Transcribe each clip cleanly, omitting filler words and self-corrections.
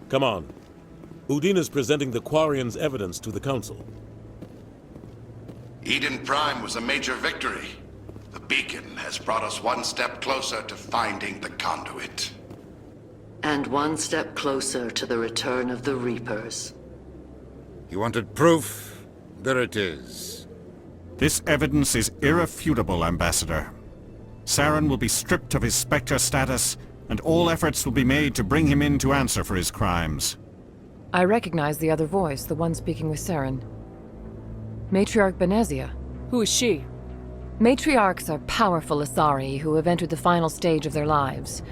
Come on. Udina's presenting the Quarians' evidence to the Council. Eden Prime was a major victory. The beacon has brought us one step closer to finding the conduit. And one step closer to the return of the Reapers. You wanted proof? There it is. This evidence is irrefutable, Ambassador. Saren will be stripped of his Spectre status, and all efforts will be made to bring him in to answer for his crimes. I recognize the other voice, the one speaking with Saren. Matriarch Benezia. Who is she? Matriarchs are powerful Asari who have entered the final stage of their lives.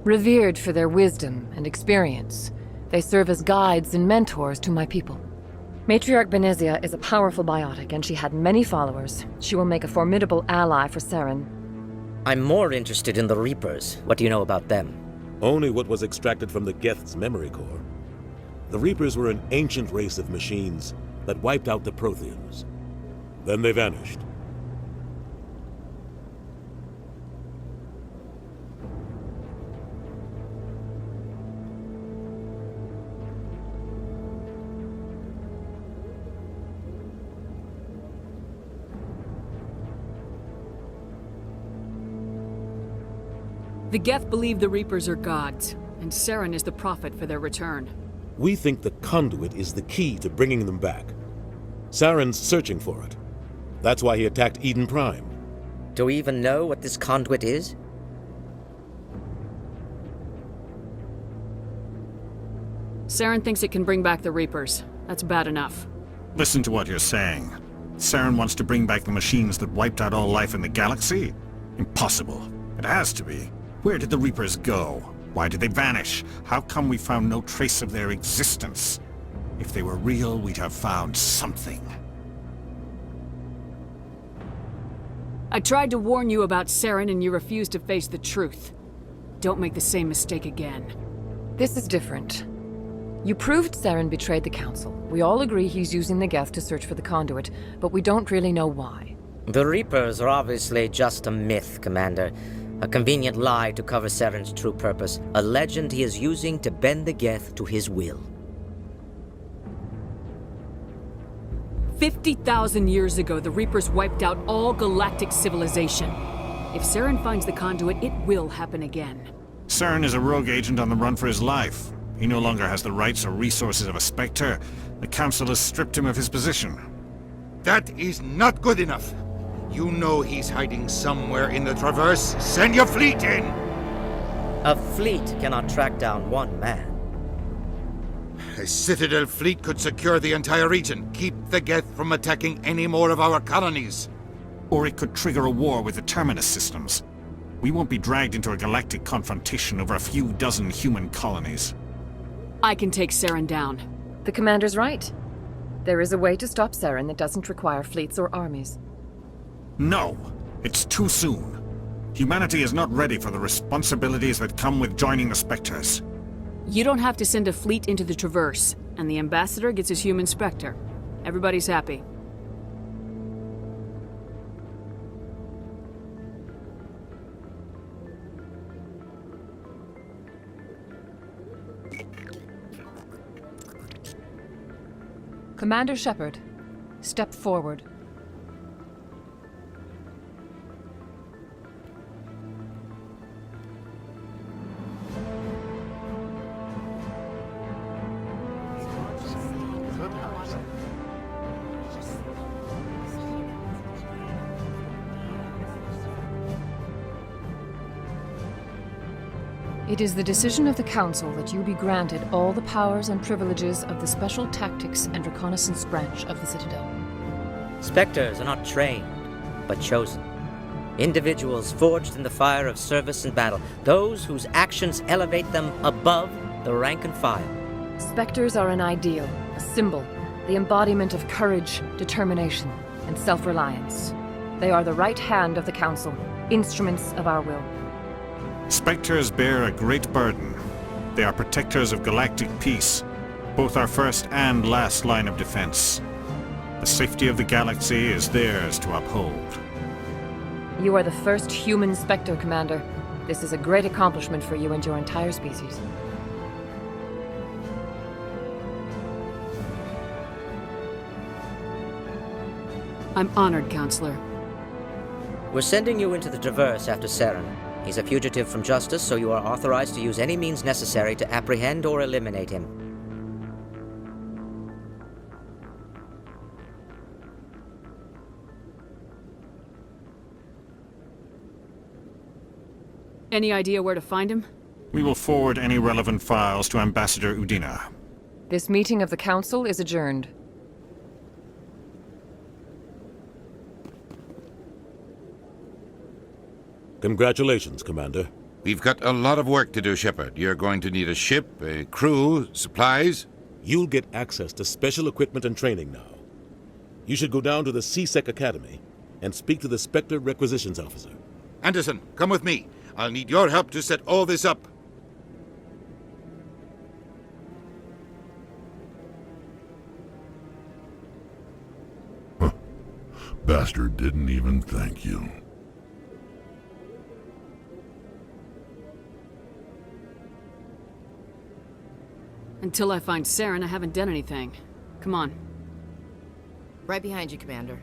Revered for their wisdom and experience, they serve as guides and mentors to my people. Matriarch Benezia is a powerful biotic, and she had many followers. She will make a formidable ally for Saren. I'm more interested in the Reapers. What do you know about them? Only what was extracted from the Geth's memory core. The Reapers were an ancient race of machines that wiped out the Protheans. Then they vanished. The Geth believe the Reapers are gods, and Saren is the prophet for their return. We think the conduit is the key to bringing them back. Saren's searching for it. That's why he attacked Eden Prime. Do we even know what this conduit is? Saren thinks it can bring back the Reapers. That's bad enough. Listen to what you're saying. Saren wants to bring back the machines that wiped out all life in the galaxy? Impossible. It has to be. Where did the Reapers go? Why did they vanish? How come we found no trace of their existence? If they were real, we'd have found something. I tried to warn you about Saren and you refused to face the truth. Don't make the same mistake again. This is different. You proved Saren betrayed the Council. We all agree he's using the Geth to search for the conduit, but we don't really know why. The Reapers are obviously just a myth, Commander. A convenient lie to cover Saren's true purpose. A legend he is using to bend the Geth to his will. 50,000 years ago, the Reapers wiped out all galactic civilization. If Saren finds the conduit, it will happen again. Saren is a rogue agent on the run for his life. He no longer has the rights or resources of a Spectre. The Council has stripped him of his position. That is not good enough. You know he's hiding somewhere in the Traverse. Send your fleet in! A fleet cannot track down one man. A Citadel fleet could secure the entire region, keep the Geth from attacking any more of our colonies. Or it could trigger a war with the Terminus systems. We won't be dragged into a galactic confrontation over a few dozen human colonies. I can take Saren down. The Commander's right. There is a way to stop Saren that doesn't require fleets or armies. No! It's too soon. Humanity is not ready for the responsibilities that come with joining the Spectres. You don't have to send a fleet into the Traverse, and the Ambassador gets his human Spectre. Everybody's happy. Commander Shepard, step forward. It is the decision of the Council that you be granted all the powers and privileges of the Special Tactics and Reconnaissance branch of the Citadel. Spectres are not trained, but chosen. Individuals forged in the fire of service and battle. Those whose actions elevate them above the rank and file. Spectres are an ideal, a symbol, the embodiment of courage, determination, and self-reliance. They are the right hand of the Council, instruments of our will. Spectres bear a great burden. They are protectors of galactic peace, both our first and last line of defense. The safety of the galaxy is theirs to uphold. You are the first human Spectre, Commander. This is a great accomplishment for you and your entire species. I'm honored, Counselor. We're sending you into the Traverse after Saren. He's a fugitive from justice, so you are authorized to use any means necessary to apprehend or eliminate him. Any idea where to find him? We will forward any relevant files to Ambassador Udina. This meeting of the Council is adjourned. Congratulations, Commander. We've got a lot of work to do, Shepard. You're going to need a ship, a crew, supplies. You'll get access to special equipment and training now. You should go down to the C-Sec Academy and speak to the Spectre Requisitions Officer. Anderson, come with me. I'll need your help to set all this up. Bastard didn't even thank you. Until I find Saren, I haven't done anything. Come on. Right behind you, Commander.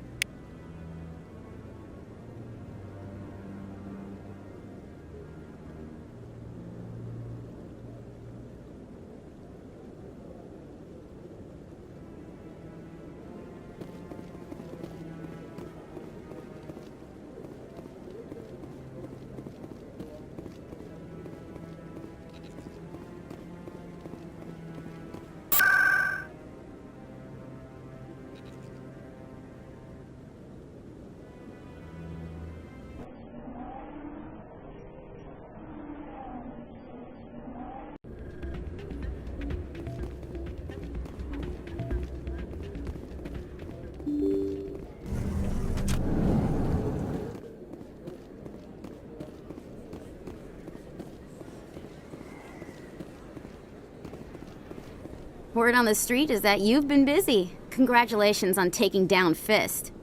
Word on the street is that you've been busy. Congratulations on taking down Fist.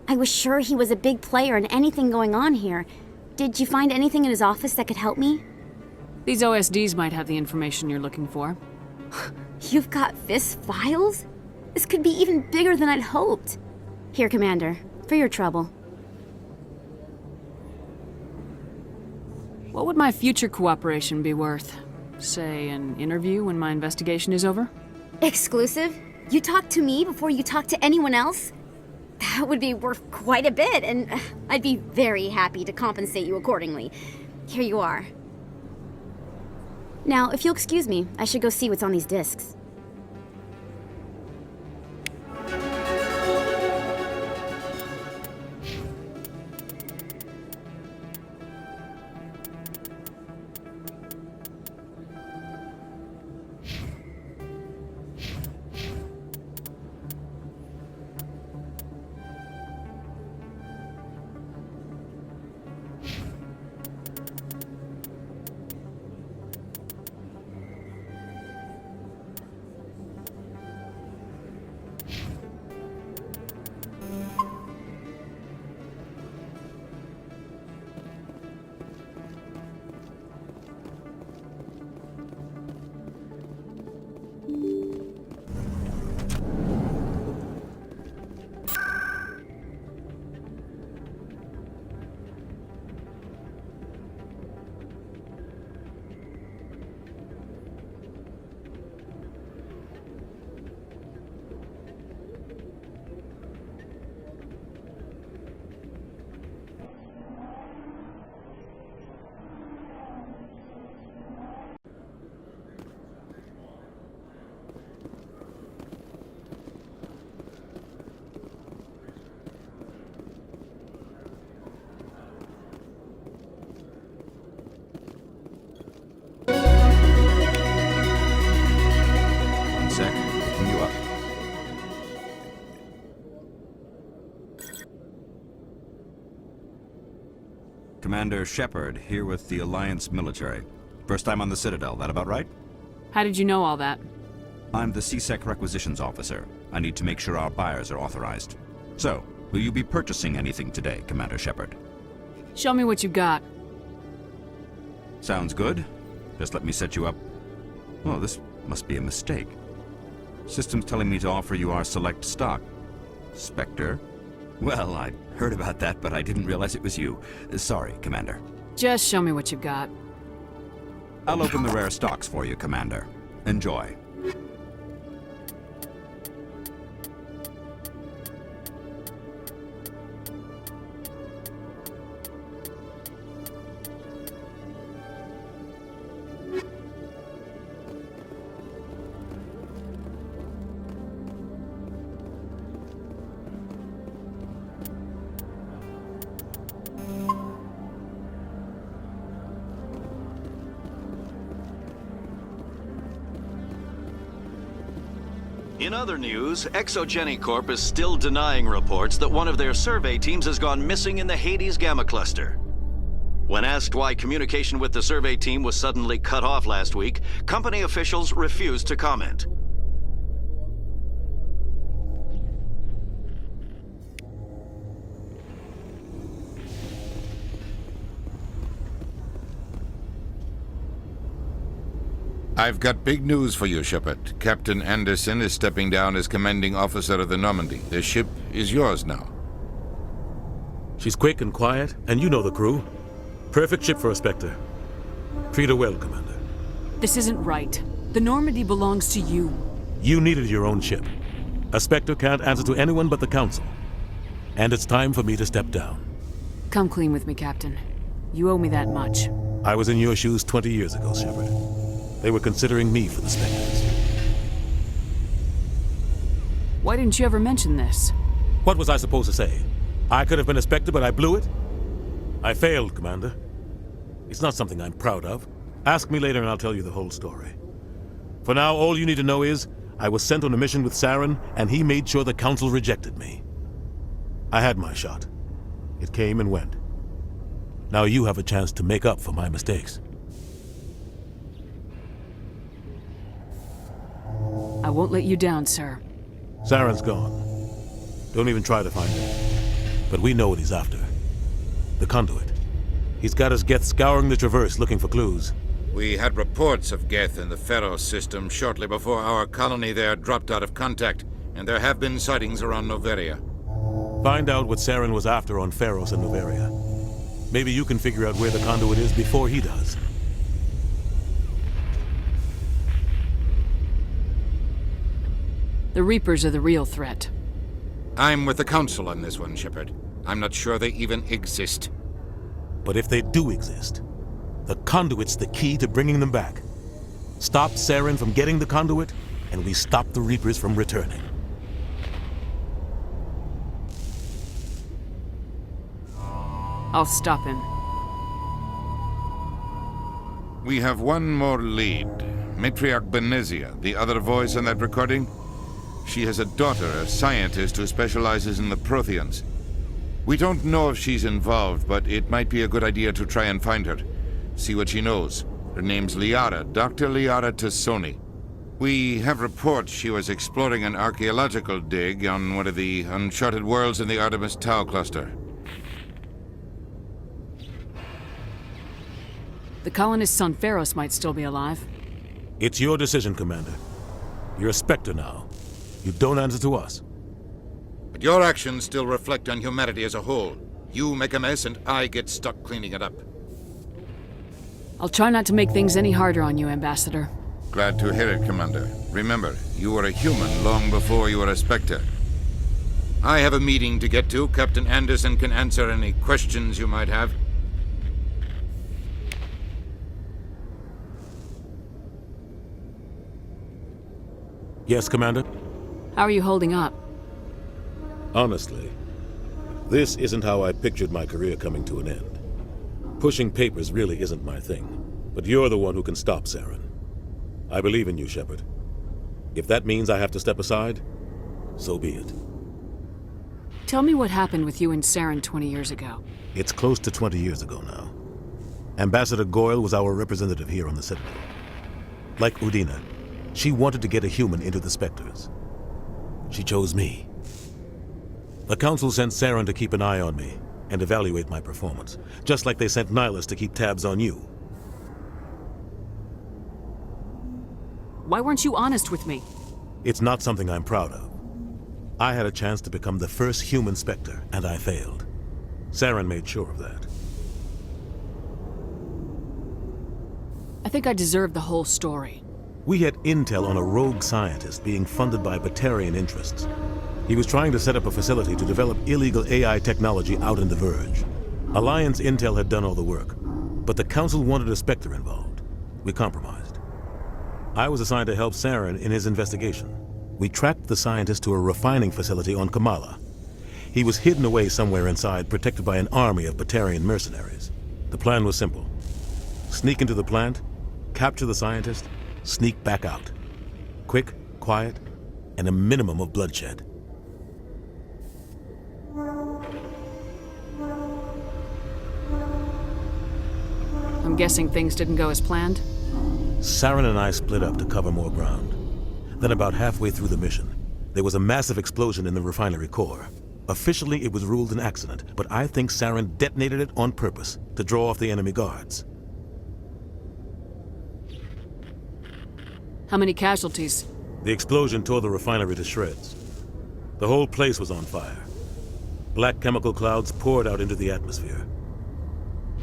I was sure he was a big player in anything going on here. Did you find anything in his office that could help me? These OSDs might have the information you're looking for. You've got Fist files? This could be even bigger than I'd hoped. Here, Commander, for your trouble. What would my future cooperation be worth? Say, an interview when my investigation is over? Exclusive? You talk to me before you talk to anyone else? That would be worth quite a bit, and I'd be very happy to compensate you accordingly. Here you are. Now, if you'll excuse me, I should go see what's on these discs. Commander Shepard, here with the Alliance military. First time on the Citadel, that about right? How did you know all that? I'm the C-Sec Requisitions Officer. I need to make sure our buyers are authorized. So, will you be purchasing anything today, Commander Shepard? Show me what you got. Sounds good. Just let me set you up. Oh, this must be a mistake. System's telling me to offer you our select stock. Spectre? Well, I heard about that, but I didn't realize it was you. Sorry, Commander. Just show me what you've got. I'll open the rare stocks for you, Commander. Enjoy. In other news, Exogeny Corp is still denying reports that one of their survey teams has gone missing in the Hades Gamma Cluster. When asked why communication with the survey team was suddenly cut off last week, company officials refused to comment. I've got big news for you, Shepard. Captain Anderson is stepping down as commanding officer of the Normandy. The ship is yours now. She's quick and quiet, and you know the crew. Perfect ship for a Spectre. Treat her well, Commander. This isn't right. The Normandy belongs to you. You needed your own ship. A Spectre can't answer to anyone but the Council. And it's time for me to step down. Come clean with me, Captain. You owe me that much. I was in your shoes 20 years ago, Shepard. They were considering me for the Spectres. Why didn't you ever mention this? What was I supposed to say? I could have been a Spectre, but I blew it? I failed, Commander. It's not something I'm proud of. Ask me later and I'll tell you the whole story. For now, all you need to know is, I was sent on a mission with Saren, and he made sure the Council rejected me. I had my shot. It came and went. Now you have a chance to make up for my mistakes. I won't let you down, sir. Saren's gone. Don't even try to find him. But we know what he's after. The conduit. He's got his Geth scouring the Traverse looking for clues. We had reports of Geth in the Pharos system shortly before our colony there dropped out of contact, and there have been sightings around Noveria. Find out what Saren was after on Pharos and Noveria. Maybe you can figure out where the conduit is before he does. The Reapers are the real threat. I'm with the Council on this one, Shepard. I'm not sure they even exist. But if they do exist, the conduit's the key to bringing them back. Stop Saren from getting the conduit, and we stop the Reapers from returning. I'll stop him. We have one more lead. Matriarch Benezia, the other voice on that recording. She has a daughter, a scientist who specializes in the Protheans. We don't know if she's involved, but it might be a good idea to try and find her. See what she knows. Her name's Liara, Dr. Liara Tassoni. We have reports she was exploring an archaeological dig on one of the uncharted worlds in the Artemis Tau cluster. The colonists on Pharos might still be alive. It's your decision, Commander. You're a Spectre now. You don't answer to us. But your actions still reflect on humanity as a whole. You make a mess and I get stuck cleaning it up. I'll try not to make things any harder on you, Ambassador. Glad to hear it, Commander. Remember, you were a human long before you were a Spectre. I have a meeting to get to. Captain Anderson can answer any questions you might have. Yes, Commander? How are you holding up? Honestly, this isn't how I pictured my career coming to an end. Pushing papers really isn't my thing, but you're the one who can stop Saren. I believe in you, Shepard. If that means I have to step aside, so be it. Tell me what happened with you and Saren 20 years ago. It's close to 20 years ago now. Ambassador Goyle was our representative here on the Citadel. Like Udina, she wanted to get a human into the Spectres. She chose me. The Council sent Saren to keep an eye on me and evaluate my performance, just like they sent Nihilus to keep tabs on you. Why weren't you honest with me? It's not something I'm proud of. I had a chance to become the first human Spectre, and I failed. Saren made sure of that. I think I deserve the whole story. We had intel on a rogue scientist being funded by Batarian interests. He was trying to set up a facility to develop illegal AI technology out in the Verge. Alliance intel had done all the work, but the Council wanted a Spectre involved. We compromised. I was assigned to help Saren in his investigation. We tracked the scientist to a refining facility on Kamala. He was hidden away somewhere inside, protected by an army of Batarian mercenaries. The plan was simple. Sneak into the plant, capture the scientist, sneak back out. Quick, quiet, and a minimum of bloodshed. I'm guessing things didn't go as planned? Saren and I split up to cover more ground. Then about halfway through the mission, there was a massive explosion in the refinery core. Officially, it was ruled an accident, but I think Saren detonated it on purpose to draw off the enemy guards. How many casualties? The explosion tore the refinery to shreds. The whole place was on fire. Black chemical clouds poured out into the atmosphere.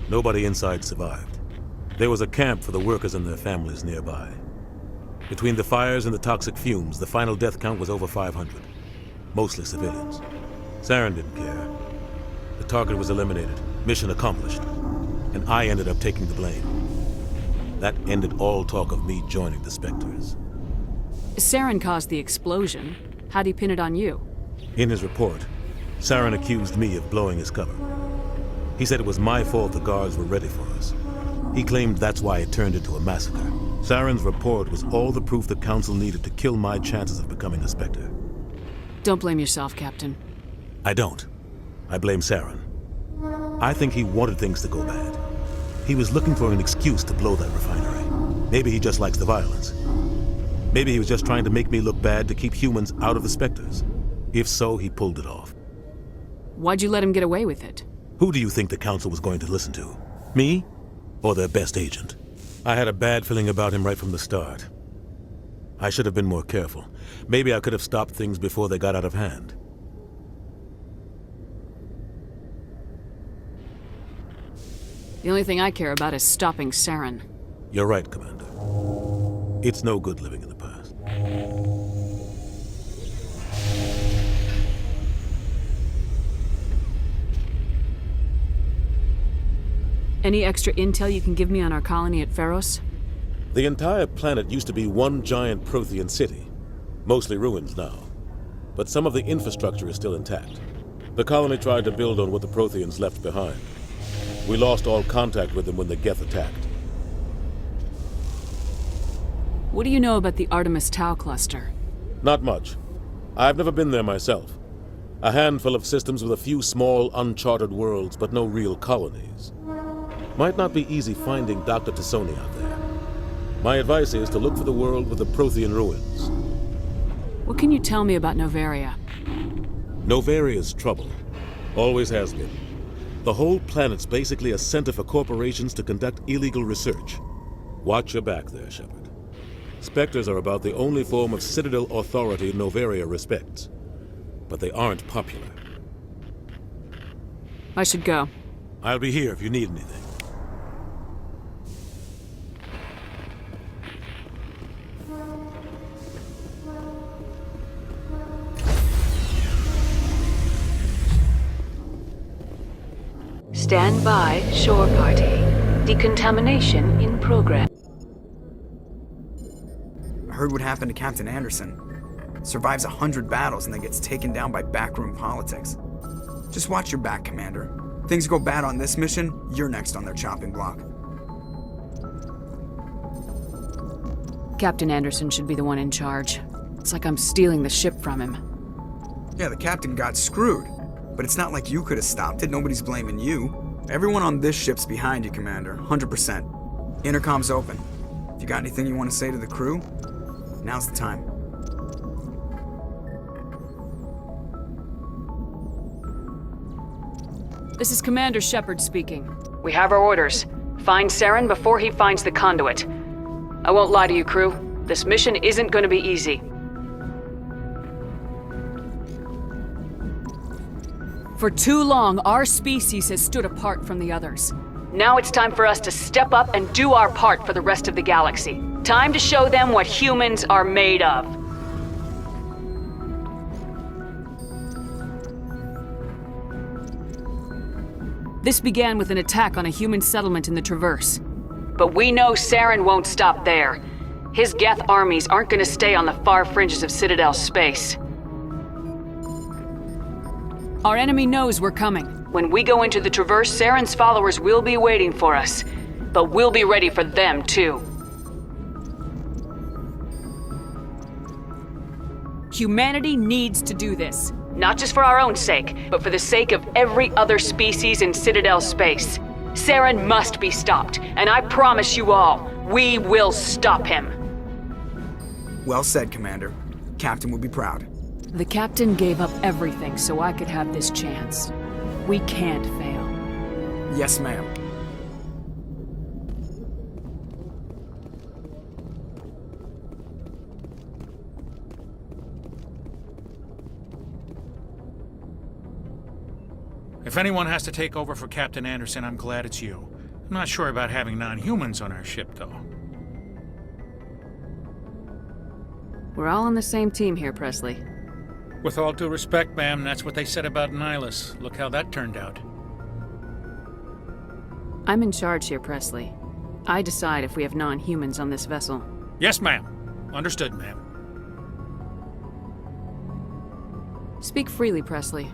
Nobody inside survived. There was a camp for the workers and their families nearby. Between the fires and the toxic fumes, the final death count was over 500. Mostly civilians. Saren didn't care. The target was eliminated, mission accomplished, and I ended up taking the blame. That ended all talk of me joining the Spectres. Saren caused the explosion. How'd he pin it on you? In his report, Saren accused me of blowing his cover. He said it was my fault the guards were ready for us. He claimed that's why it turned into a massacre. Saren's report was all the proof the Council needed to kill my chances of becoming a Spectre. Don't blame yourself, Captain. I don't. I blame Saren. I think he wanted things to go bad. He was looking for an excuse to blow that refinery. Maybe he just likes the violence. Maybe he was just trying to make me look bad to keep humans out of the Spectres. If so, he pulled it off. Why'd you let him get away with it? Who do you think the Council was going to listen to? Me? Or their best agent? I had a bad feeling about him right from the start. I should have been more careful. Maybe I could have stopped things before they got out of hand. The only thing I care about is stopping Saren. You're right, Commander. It's no good living in the past. Any extra intel you can give me on our colony at Pharos? The entire planet used to be one giant Prothean city. Mostly ruins now. But some of the infrastructure is still intact. The colony tried to build on what the Protheans left behind. We lost all contact with them when the Geth attacked. What do you know about the Artemis Tau cluster? Not much. I've never been there myself. A handful of systems with a few small, uncharted worlds, but no real colonies. Might not be easy finding Dr. Tassoni out there. My advice is to look for the world with the Prothean ruins. What can you tell me about Novaria? Novaria's trouble. Always has been. The whole planet's basically a center for corporations to conduct illegal research. Watch your back there, Shepard. Spectres are about the only form of Citadel authority Novaria respects. But they aren't popular. I should go. I'll be here if you need anything. Stand by, shore party. Decontamination in progress. I heard what happened to Captain Anderson. Survives 100 battles and then gets taken down by backroom politics. Just watch your back, Commander. Things go bad on this mission, you're next on their chopping block. Captain Anderson should be the one in charge. It's like I'm stealing the ship from him. Yeah, the captain got screwed. But it's not like you could have stopped it. Nobody's blaming you. Everyone on this ship's behind you, Commander. 100%. Intercom's open. If you got anything you want to say to the crew, now's the time. This is Commander Shepard speaking. We have our orders. Find Saren before he finds the conduit. I won't lie to you, crew. This mission isn't going to be easy. For too long, our species has stood apart from the others. Now it's time for us to step up and do our part for the rest of the galaxy. Time to show them what humans are made of. This began with an attack on a human settlement in the Traverse. But we know Saren won't stop there. His Geth armies aren't going to stay on the far fringes of Citadel space. Our enemy knows we're coming. When we go into the Traverse, Saren's followers will be waiting for us. But we'll be ready for them, too. Humanity needs to do this. Not just for our own sake, but for the sake of every other species in Citadel space. Saren must be stopped, and I promise you all, we will stop him. Well said, Commander. Captain would be proud. The Captain gave up everything so I could have this chance. We can't fail. Yes, ma'am. If anyone has to take over for Captain Anderson, I'm glad it's you. I'm not sure about having non-humans on our ship, though. We're all on the same team here, Presley. With all due respect, ma'am, that's what they said about Nihilus. Look how that turned out. I'm in charge here, Presley. I decide if we have non-humans on this vessel. Yes, ma'am. Understood, ma'am. Speak freely, Presley.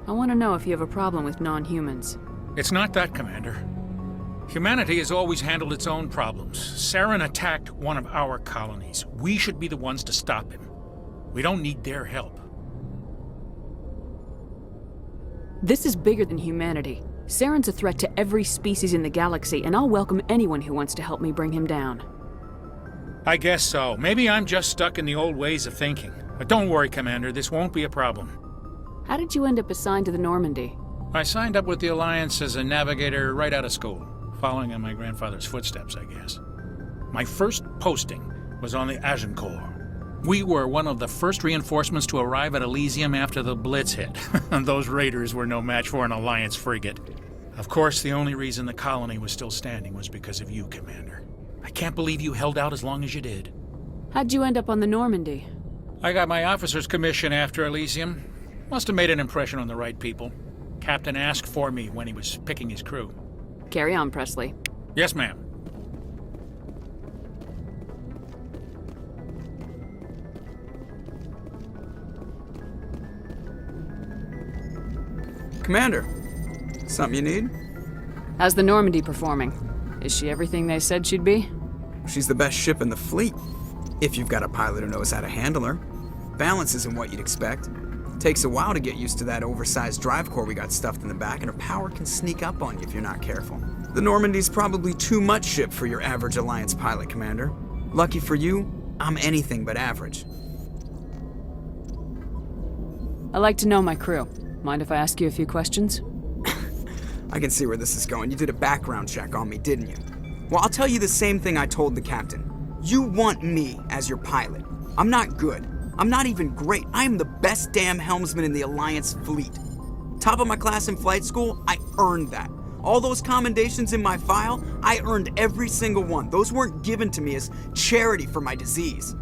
I want to know if you have a problem with non-humans. It's not that, Commander. Humanity has always handled its own problems. Saren attacked one of our colonies. We should be the ones to stop him. We don't need their help. This is bigger than humanity. Saren's a threat to every species in the galaxy, and I'll welcome anyone who wants to help me bring him down. I guess so. Maybe I'm just stuck in the old ways of thinking. But don't worry, Commander, this won't be a problem. How did you end up assigned to the Normandy? I signed up with the Alliance as a navigator right out of school, following in my grandfather's footsteps, I guess. My first posting was on the Agincourt. We were one of the first reinforcements to arrive at Elysium after the Blitz hit. Those raiders were no match for an Alliance frigate. Of course, the only reason the colony was still standing was because of you, Commander. I can't believe you held out as long as you did. How'd you end up on the Normandy? I got my officer's commission after Elysium. Must have made an impression on the right people. Captain asked for me when he was picking his crew. Carry on, Presley. Yes, ma'am. Commander, something you need? How's the Normandy performing? Is she everything they said she'd be? She's the best ship in the fleet, if you've got a pilot who knows how to handle her. Balance isn't what you'd expect. Takes a while to get used to that oversized drive core we got stuffed in the back, and her power can sneak up on you if you're not careful. The Normandy's probably too much ship for your average Alliance pilot, Commander. Lucky for you, I'm anything but average. I like to know my crew. Mind if I ask you a few questions? I can see where this is going. You did a background check on me, didn't you? Well, I'll tell you the same thing I told the captain. You want me as your pilot. I'm not good. I'm not even great. I am the best damn helmsman in the Alliance fleet. Top of my class in flight school, I earned that. All those commendations in my file, I earned every single one. Those weren't given to me as charity for my disease.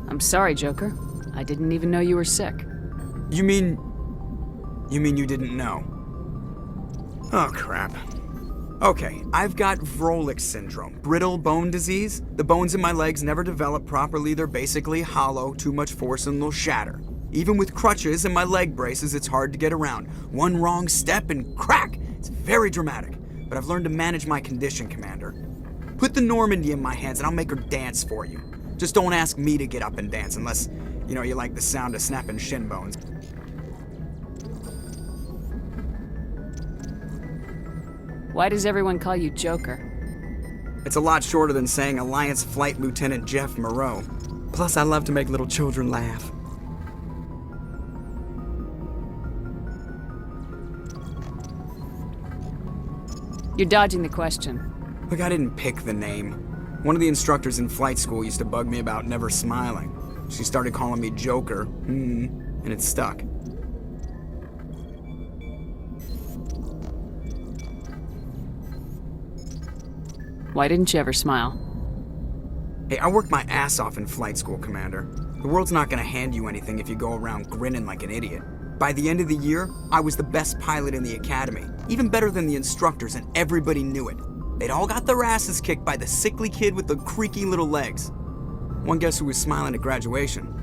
I'm sorry, Joker. I didn't even know you were sick. You mean you didn't know? Oh, crap. Okay, I've got Vrolich syndrome, brittle bone disease. The bones in my legs never develop properly. They're basically hollow, too much force and they'll shatter. Even with crutches and my leg braces, it's hard to get around. One wrong step and crack! It's very dramatic. But I've learned to manage my condition, Commander. Put the Normandy in my hands and I'll make her dance for you. Just don't ask me to get up and dance unless, you like the sound of snapping shin bones. Why does everyone call you Joker? It's a lot shorter than saying Alliance Flight Lieutenant Jeff Moreau. Plus, I love to make little children laugh. You're dodging the question. Look, I didn't pick the name. One of the instructors in flight school used to bug me about never smiling. She started calling me Joker, and it stuck. Why didn't you ever smile? Hey, I worked my ass off in flight school, Commander. The world's not gonna hand you anything if you go around grinning like an idiot. By the end of the year, I was the best pilot in the academy, even better than the instructors, and everybody knew it. They'd all got their asses kicked by the sickly kid with the creaky little legs. One guess who was smiling at graduation?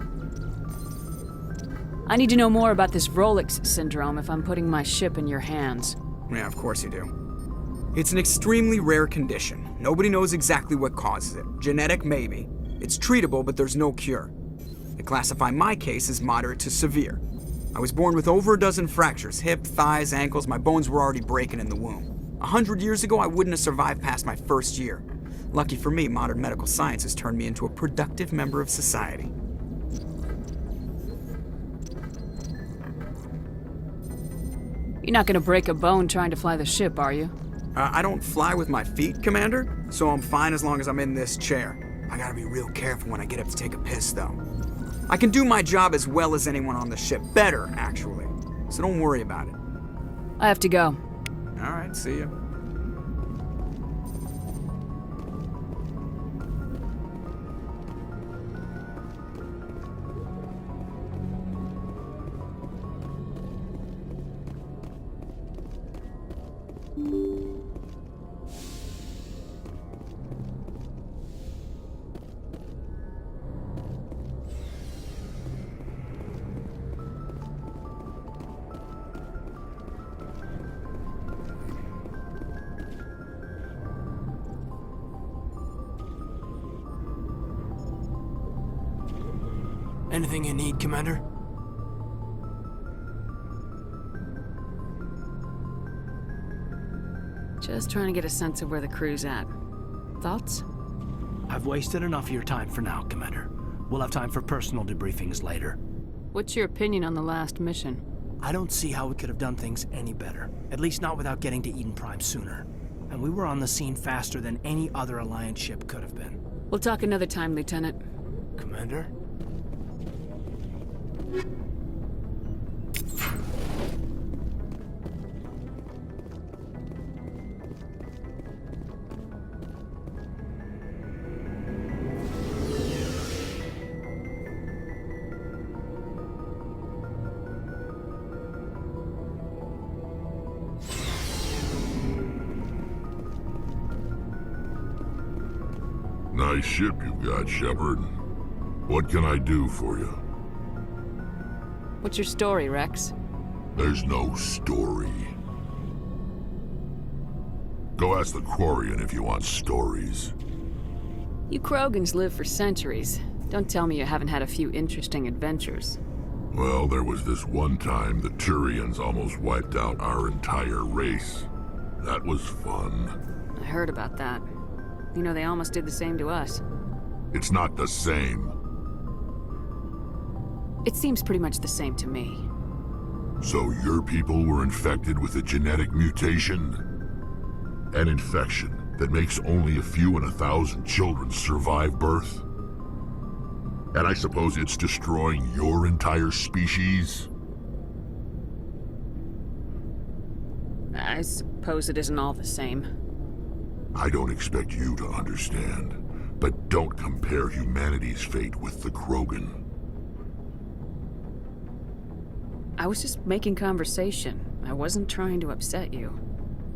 I need to know more about this Rolex syndrome if I'm putting my ship in your hands. Yeah, of course you do. It's an extremely rare condition. Nobody knows exactly what causes it. Genetic, maybe. It's treatable, but there's no cure. They classify my case as moderate to severe. I was born with over a dozen fractures, hip, thighs, ankles. My bones were already breaking in the womb. 100 years ago, I wouldn't have survived past my first year. Lucky for me, modern medical science has turned me into a productive member of society. You're not gonna break a bone trying to fly the ship, are you? I don't fly with my feet, Commander, so I'm fine as long as I'm in this chair. I gotta be real careful when I get up to take a piss, though. I can do my job as well as anyone on the ship. Better, actually. So don't worry about it. I have to go. All right, see ya. Anything you need, Commander? Just trying to get a sense of where the crew's at. Thoughts? I've wasted enough of your time for now, Commander. We'll have time for personal debriefings later. What's your opinion on the last mission? I don't see how we could have done things any better. At least not without getting to Eden Prime sooner. And we were on the scene faster than any other Alliance ship could have been. We'll talk another time, Lieutenant. Commander? Nice ship you've got, Shepard. What can I do for you? What's your story, Rex? There's no story. Go ask the Quarian if you want stories. You Krogans live for centuries. Don't tell me you haven't had a few interesting adventures. Well, there was this one time the Turians almost wiped out our entire race. That was fun. I heard about that. You know, they almost did the same to us. It's not the same. It seems pretty much the same to me. So your people were infected with a genetic mutation? An infection that makes only a few in 1,000 children survive birth? And I suppose it's destroying your entire species? I suppose it isn't all the same. I don't expect you to understand, but don't compare humanity's fate with the Krogan. I was just making conversation. I wasn't trying to upset you.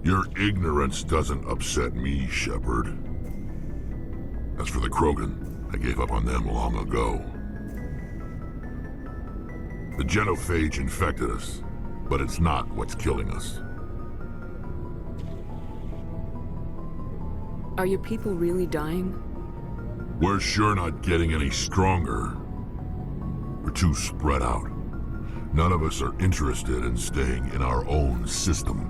Your ignorance doesn't upset me, Shepard. As for the Krogan, I gave up on them long ago. The genophage infected us, but it's not what's killing us. Are your people really dying? We're sure not getting any stronger. We're too spread out. None of us are interested in staying in our own system.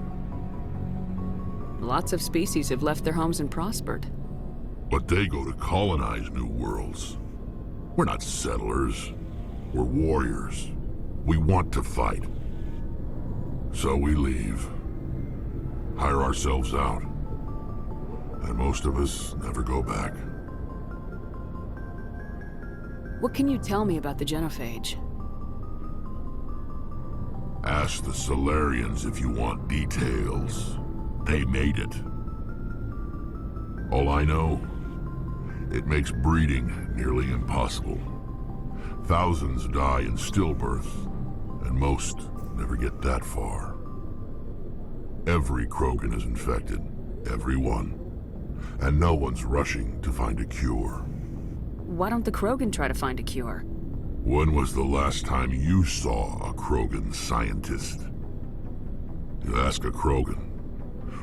Lots of species have left their homes and prospered. But they go to colonize new worlds. We're not settlers. We're warriors. We want to fight. So we leave. Hire ourselves out. And most of us never go back. What can you tell me about the genophage? Ask the Solarians if you want details. They made it. All I know, it makes breeding nearly impossible. Thousands die in stillbirth, and most never get that far. Every Krogan is infected, every one, and no one's rushing to find a cure. Why don't the Krogan try to find a cure? When was the last time you saw a Krogan scientist? You ask a Krogan,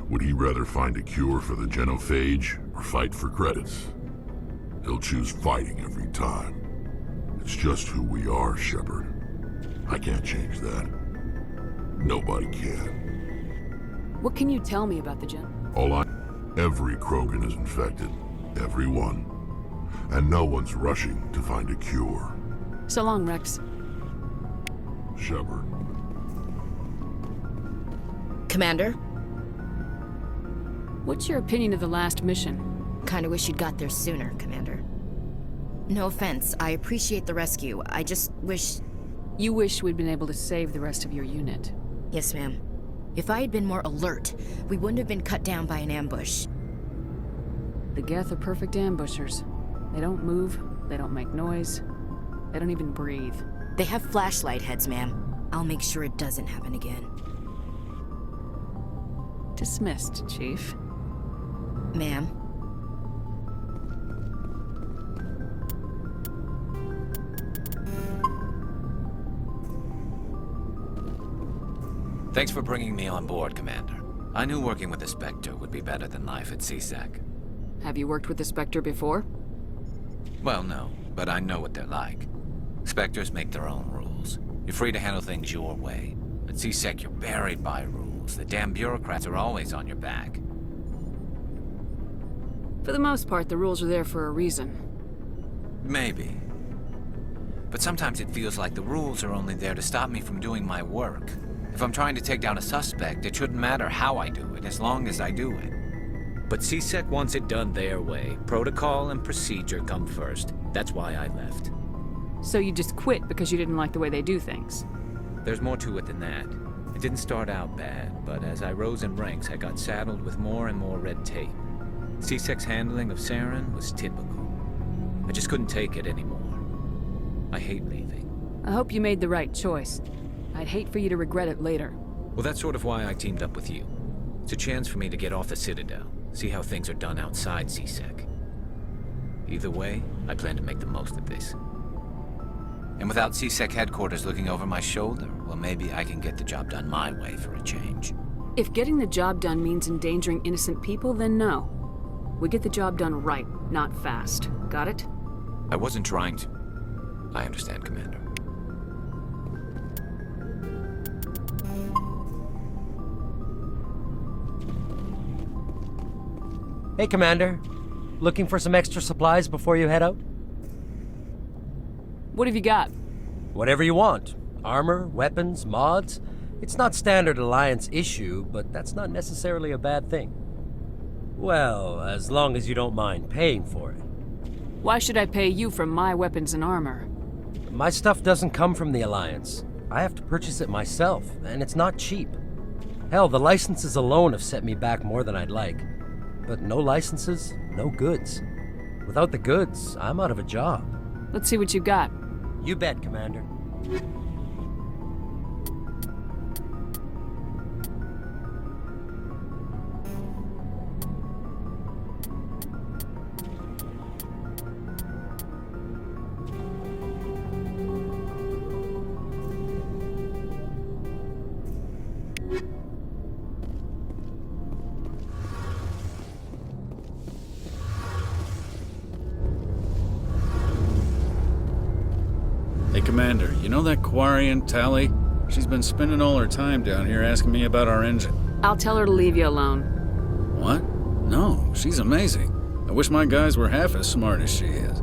would he rather find a cure for the genophage or fight for credits? He'll choose fighting every time. It's just who we are, Shepard. I can't change that. Nobody can. What can you tell me about the gen? Every Krogan is infected. Every one. And no one's rushing to find a cure. So long, Rex. Shepard. Commander? What's your opinion of the last mission? Kinda wish you'd got there sooner, Commander. No offense, I appreciate the rescue. I just wish... You wish we'd been able to save the rest of your unit. Yes, ma'am. If I had been more alert, we wouldn't have been cut down by an ambush. The Geth are perfect ambushers. They don't move, they don't make noise, they don't even breathe. They have flashlight heads, ma'am. I'll make sure it doesn't happen again. Dismissed, Chief. Ma'am. Thanks for bringing me on board, Commander. I knew working with the Spectre would be better than life at CSEC. Have you worked with the Spectre before? Well, no, but I know what they're like. Spectres make their own rules. You're free to handle things your way. At CSEC, you're buried by rules. The damn bureaucrats are always on your back. For the most part, the rules are there for a reason. Maybe. But sometimes it feels like the rules are only there to stop me from doing my work. If I'm trying to take down a suspect, it shouldn't matter how I do it, as long as I do it. But CSEC wants it done their way. Protocol and procedure come first. That's why I left. So you just quit because you didn't like the way they do things? There's more to it than that. It didn't start out bad, but as I rose in ranks, I got saddled with more and more red tape. CSEC's handling of Saren was typical. I just couldn't take it anymore. I hate leaving. I hope you made the right choice. I'd hate for you to regret it later. Well, that's sort of why I teamed up with you. It's a chance for me to get off the Citadel, see how things are done outside CSEC. Either way, I plan to make the most of this. And without CSEC headquarters looking over my shoulder, well, maybe I can get the job done my way for a change. If getting the job done means endangering innocent people, then no. We get the job done right, not fast. Got it? I wasn't trying to. I understand, Commander. Hey, Commander. Looking for some extra supplies before you head out? What have you got? Whatever you want. Armor, weapons, mods. It's not standard Alliance issue, but that's not necessarily a bad thing. Well, as long as you don't mind paying for it. Why should I pay you for my weapons and armor? My stuff doesn't come from the Alliance. I have to purchase it myself, and it's not cheap. Hell, the licenses alone have set me back more than I'd like. But no licenses, no goods. Without the goods, I'm out of a job. Let's see what you got. You bet, Commander. Hey, Commander, you know that Quarian, Tally? She's been spending all her time down here asking me about our engine. I'll tell her to leave you alone. What? No, she's amazing. I wish my guys were half as smart as she is.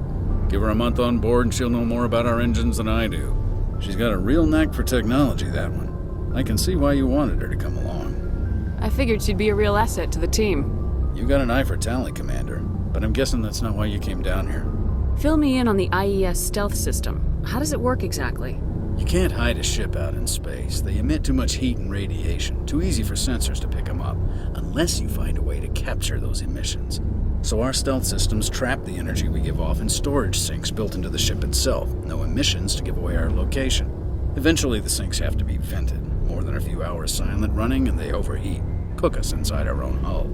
Give her a month on board and she'll know more about our engines than I do. She's got a real knack for technology, that one. I can see why you wanted her to come along. I figured she'd be a real asset to the team. You got an eye for Tally, Commander, but I'm guessing that's not why you came down here. Fill me in on the IES stealth system. How does it work exactly? You can't hide a ship out in space. They emit too much heat and radiation. Too easy for sensors to pick them up, unless you find a way to capture those emissions. So our stealth systems trap the energy we give off in storage sinks built into the ship itself. No emissions to give away our location. Eventually the sinks have to be vented. More than a few hours silent running and they overheat. Cook us inside our own hull.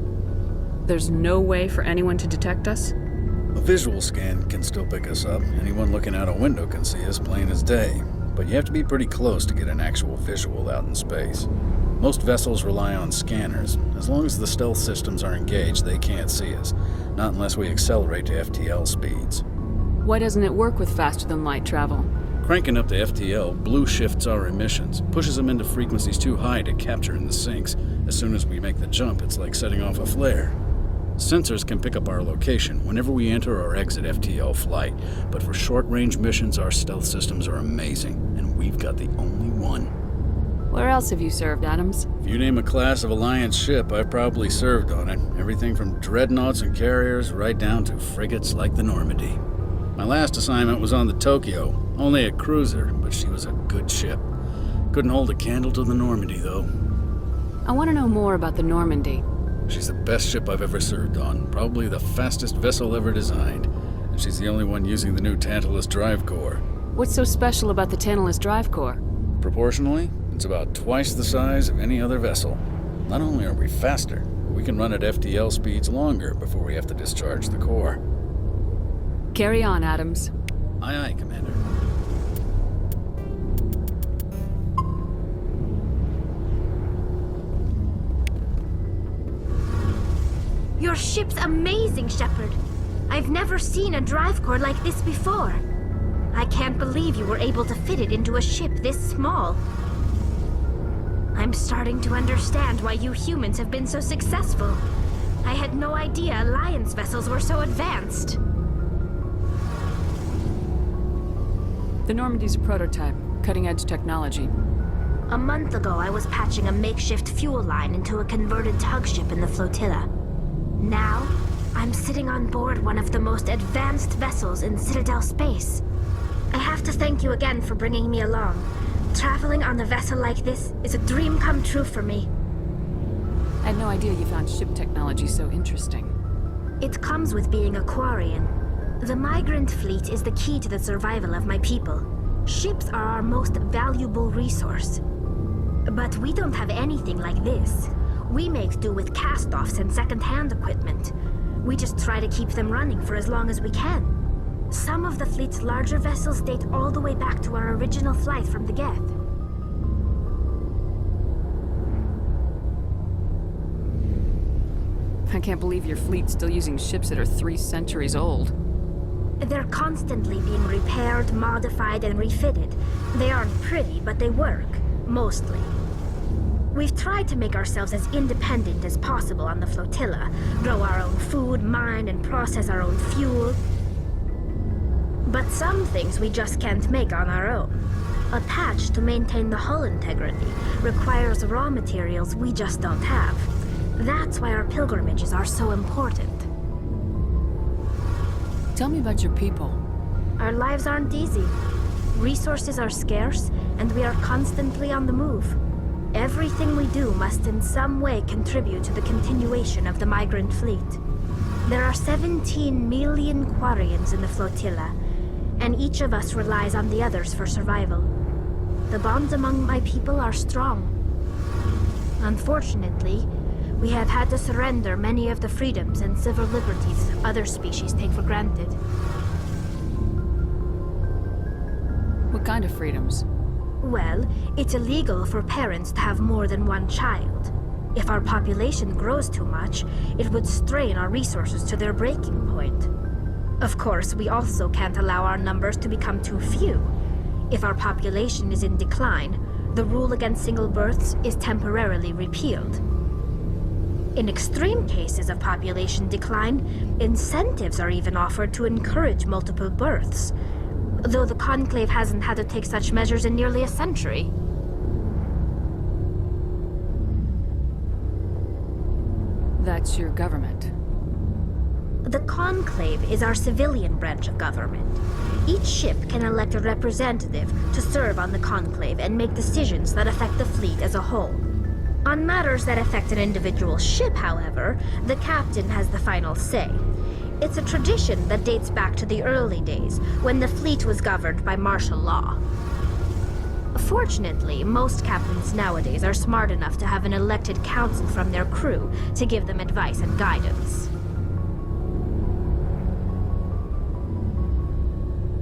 There's no way for anyone to detect us? A visual scan can still pick us up. Anyone looking out a window can see us plain as day. But you have to be pretty close to get an actual visual out in space. Most vessels rely on scanners. As long as the stealth systems are engaged, they can't see us. Not unless we accelerate to FTL speeds. Why doesn't it work with faster-than-light travel? Cranking up to FTL blue shifts our emissions, pushes them into frequencies too high to capture in the sinks. As soon as we make the jump, it's like setting off a flare. Sensors can pick up our location whenever we enter or exit FTL flight, but for short-range missions, our stealth systems are amazing, and we've got the only one. Where else have you served, Adams? If you name a class of Alliance ship, I've probably served on it. Everything from dreadnoughts and carriers right down to frigates like the Normandy. My last assignment was on the Tokyo, only a cruiser, but she was a good ship. Couldn't hold a candle to the Normandy, though. I want to know more about the Normandy. She's the best ship I've ever served on, probably the fastest vessel ever designed. And she's the only one using the new Tantalus drive core. What's so special about the Tantalus drive core? Proportionally, it's about twice the size of any other vessel. Not only are we faster, we can run at FTL speeds longer before we have to discharge the core. Carry on, Adams. Aye, aye, Commander. Your ship's amazing, Shepard. I've never seen a drive core like this before. I can't believe you were able to fit it into a ship this small. I'm starting to understand why you humans have been so successful. I had no idea Alliance vessels were so advanced. The Normandy's a prototype, cutting-edge technology. A month ago, I was patching a makeshift fuel line into a converted tug ship in the flotilla. Now, I'm sitting on board one of the most advanced vessels in Citadel space. I have to thank you again for bringing me along. Traveling on a vessel like this is a dream come true for me. I had no idea you found ship technology so interesting. It comes with being a Quarian. The migrant fleet is the key to the survival of my people. Ships are our most valuable resource. But we don't have anything like this. We make do with cast-offs and second-hand equipment. We just try to keep them running for as long as we can. Some of the fleet's larger vessels date all the way back to our original flight from the Geth. I can't believe your fleet's still using ships that are 3 centuries old. They're constantly being repaired, modified, and refitted. They aren't pretty, but they work. Mostly. We've tried to make ourselves as independent as possible on the flotilla, grow our own food, mine, and process our own fuel. But some things we just can't make on our own. A patch to maintain the hull integrity requires raw materials we just don't have. That's why our pilgrimages are so important. Tell me about your people. Our lives aren't easy. Resources are scarce, and we are constantly on the move. Everything we do must in some way contribute to the continuation of the migrant fleet. There are 17 million Quarians in the flotilla, and each of us relies on the others for survival. The bonds among my people are strong. Unfortunately, we have had to surrender many of the freedoms and civil liberties other species take for granted. What kind of freedoms? Well, it's illegal for parents to have more than one child. If our population grows too much, it would strain our resources to their breaking point. Of course, we also can't allow our numbers to become too few. If our population is in decline, the rule against single births is temporarily repealed. In extreme cases of population decline, incentives are even offered to encourage multiple births, though the Conclave hasn't had to take such measures in nearly a century. That's your government. The Conclave is our civilian branch of government. Each ship can elect a representative to serve on the Conclave and make decisions that affect the fleet as a whole. On matters that affect an individual ship, however, the captain has the final say. It's a tradition that dates back to the early days, when the fleet was governed by martial law. Fortunately, most captains nowadays are smart enough to have an elected council from their crew to give them advice and guidance.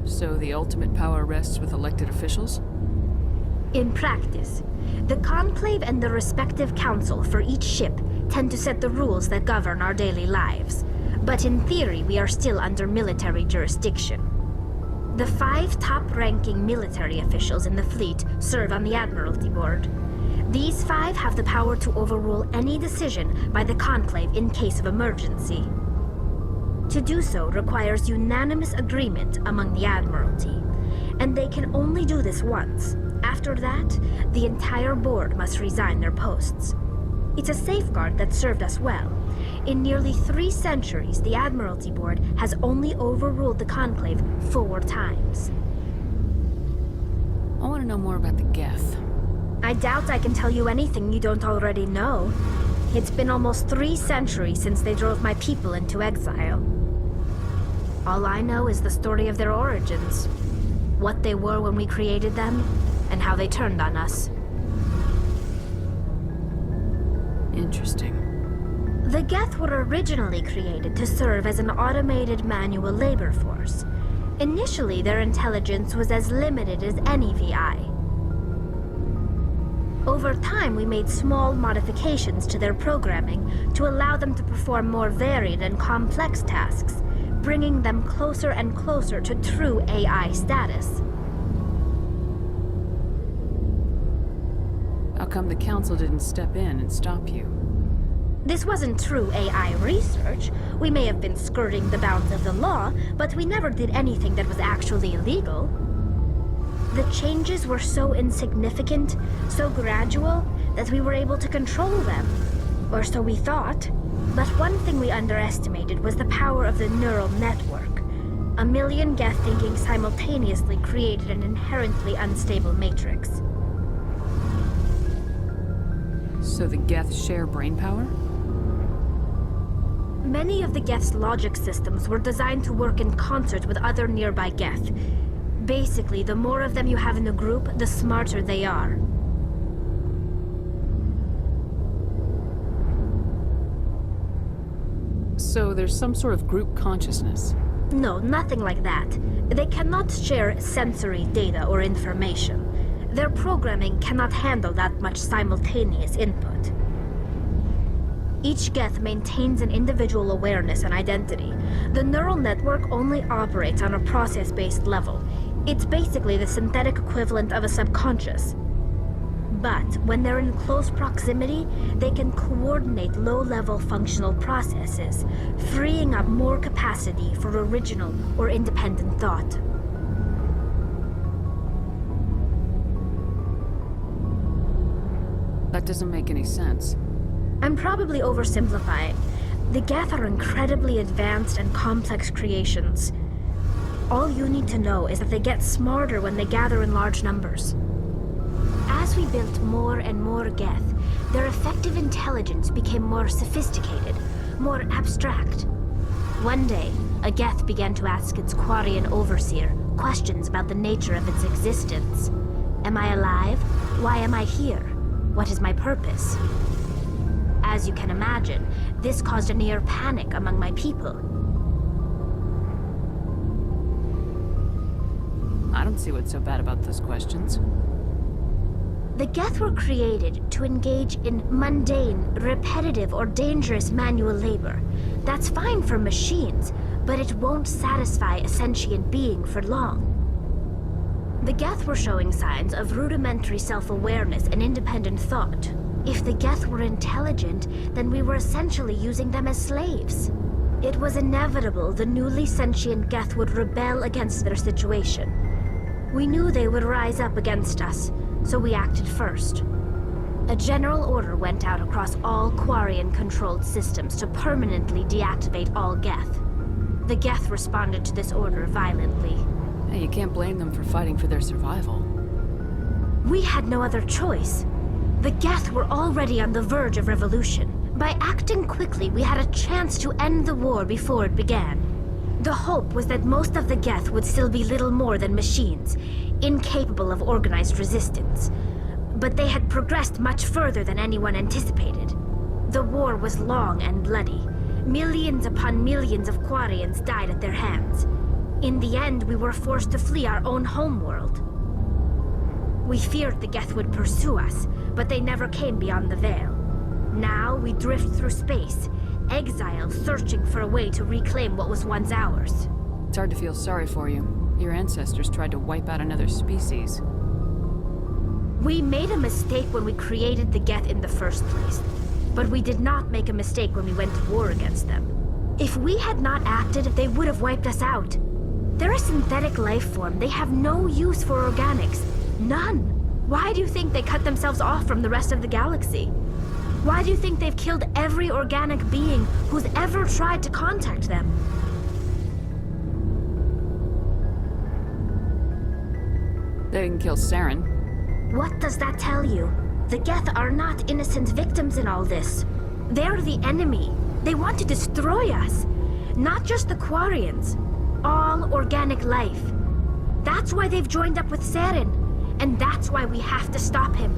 So the ultimate power rests with elected officials? In practice, the Conclave and the respective council for each ship tend to set the rules that govern our daily lives. But in theory, we are still under military jurisdiction. The 5 top-ranking military officials in the fleet serve on the Admiralty Board. These 5 have the power to overrule any decision by the Conclave in case of emergency. To do so requires unanimous agreement among the Admiralty, and they can only do this once. After that, the entire board must resign their posts. It's a safeguard that served us well. In nearly 3 centuries, the Admiralty Board has only overruled the Conclave 4 times. I want to know more about the Geth. I doubt I can tell you anything you don't already know. It's been almost 3 centuries since they drove my people into exile. All I know is the story of their origins, what they were when we created them, and how they turned on us. Interesting. The Geth were originally created to serve as an automated manual labor force. Initially, their intelligence was as limited as any VI. Over time, we made small modifications to their programming to allow them to perform more varied and complex tasks, bringing them closer and closer to true AI status. How come the Council didn't step in and stop you? This wasn't true AI research. We may have been skirting the bounds of the law, but we never did anything that was actually illegal. The changes were so insignificant, so gradual, that we were able to control them. Or so we thought. But one thing we underestimated was the power of the neural network. A million Geth thinking simultaneously created an inherently unstable matrix. So the Geth share brainpower? Many of the Geth's logic systems were designed to work in concert with other nearby Geth. Basically, the more of them you have in the group, the smarter they are. So there's some sort of group consciousness? No, nothing like that. They cannot share sensory data or information. Their programming cannot handle that much simultaneous input. Each Geth maintains an individual awareness and identity. The neural network only operates on a process-based level. It's basically the synthetic equivalent of a subconscious. But when they're in close proximity, they can coordinate low-level functional processes, freeing up more capacity for original or independent thought. That doesn't make any sense. I'm probably oversimplifying. The Geth are incredibly advanced and complex creations. All you need to know is that they get smarter when they gather in large numbers. As we built more and more Geth, their effective intelligence became more sophisticated, more abstract. One day, a Geth began to ask its Quarian overseer questions about the nature of its existence. Am I alive? Why am I here? What is my purpose? As you can imagine, this caused a near panic among my people. I don't see what's so bad about those questions. The Geth were created to engage in mundane, repetitive, or dangerous manual labor. That's fine for machines, but it won't satisfy a sentient being for long. The Geth were showing signs of rudimentary self-awareness and independent thought. If the Geth were intelligent, then we were essentially using them as slaves. It was inevitable the newly sentient Geth would rebel against their situation. We knew they would rise up against us, so we acted first. A general order went out across all Quarian-controlled systems to permanently deactivate all Geth. The Geth responded to this order violently. Hey, you can't blame them for fighting for their survival. We had no other choice. The Geth were already on the verge of revolution. By acting quickly, we had a chance to end the war before it began. The hope was that most of the Geth would still be little more than machines, incapable of organized resistance. But they had progressed much further than anyone anticipated. The war was long and bloody. Millions upon millions of Quarians died at their hands. In the end, we were forced to flee our own homeworld. We feared the Geth would pursue us, but they never came beyond the Veil. Now we drift through space, exiled, searching for a way to reclaim what was once ours. It's hard to feel sorry for you. Your ancestors tried to wipe out another species. We made a mistake when we created the Geth in the first place, but we did not make a mistake when we went to war against them. If we had not acted, they would have wiped us out. They're a synthetic life form. They have no use for organics. None. Why do you think they cut themselves off from the rest of the galaxy? Why do you think they've killed every organic being who's ever tried to contact them? They didn't kill Saren. What does that tell you? The Geth are not innocent victims in all this. They're the enemy. They want to destroy us. Not just the Quarians. All organic life. That's why they've joined up with Saren. And that's why we have to stop him.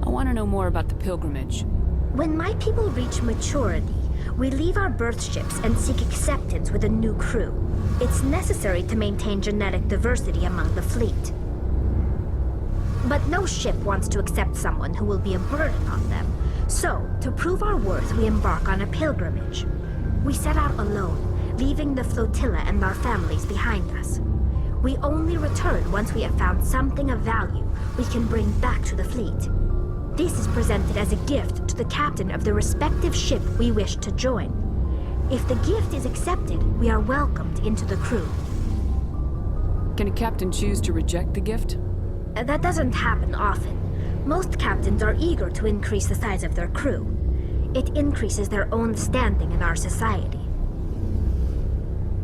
I want to know more about the pilgrimage. When my people reach maturity, we leave our birth ships and seek acceptance with a new crew. It's necessary to maintain genetic diversity among the fleet. But no ship wants to accept someone who will be a burden on them. So, to prove our worth, we embark on a pilgrimage. We set out alone, leaving the flotilla and our families behind us. We only return once we have found something of value we can bring back to the fleet. This is presented as a gift to the captain of the respective ship we wish to join. If the gift is accepted, we are welcomed into the crew. Can a captain choose to reject the gift? That doesn't happen often. Most captains are eager to increase the size of their crew. It increases their own standing in our society.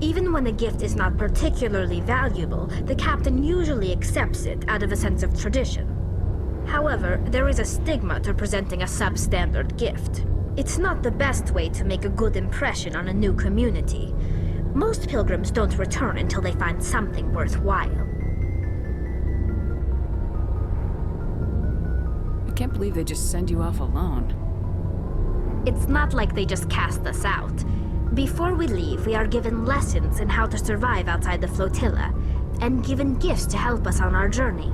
Even when the gift is not particularly valuable, the captain usually accepts it out of a sense of tradition. However, there is a stigma to presenting a substandard gift. It's not the best way to make a good impression on a new community. Most pilgrims don't return until they find something worthwhile. I can't believe they just send you off alone. It's not like they just cast us out. Before we leave, we are given lessons in how to survive outside the flotilla, and given gifts to help us on our journey.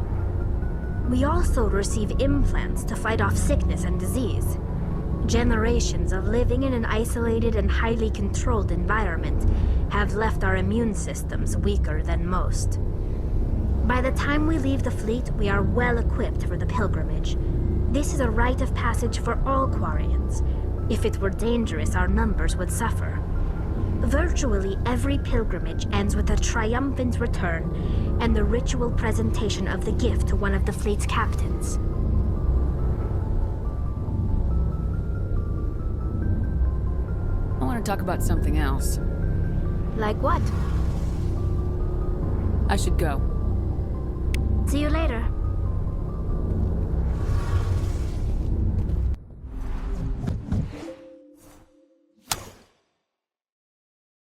We also receive implants to fight off sickness and disease. Generations of living in an isolated and highly controlled environment have left our immune systems weaker than most. By the time we leave the fleet, we are well equipped for the pilgrimage. This is a rite of passage for all Quarians. If it were dangerous, our numbers would suffer. Virtually every pilgrimage ends with a triumphant return and the ritual presentation of the gift to one of the fleet's captains. I want to talk about something else. Like what? I should go. See you later.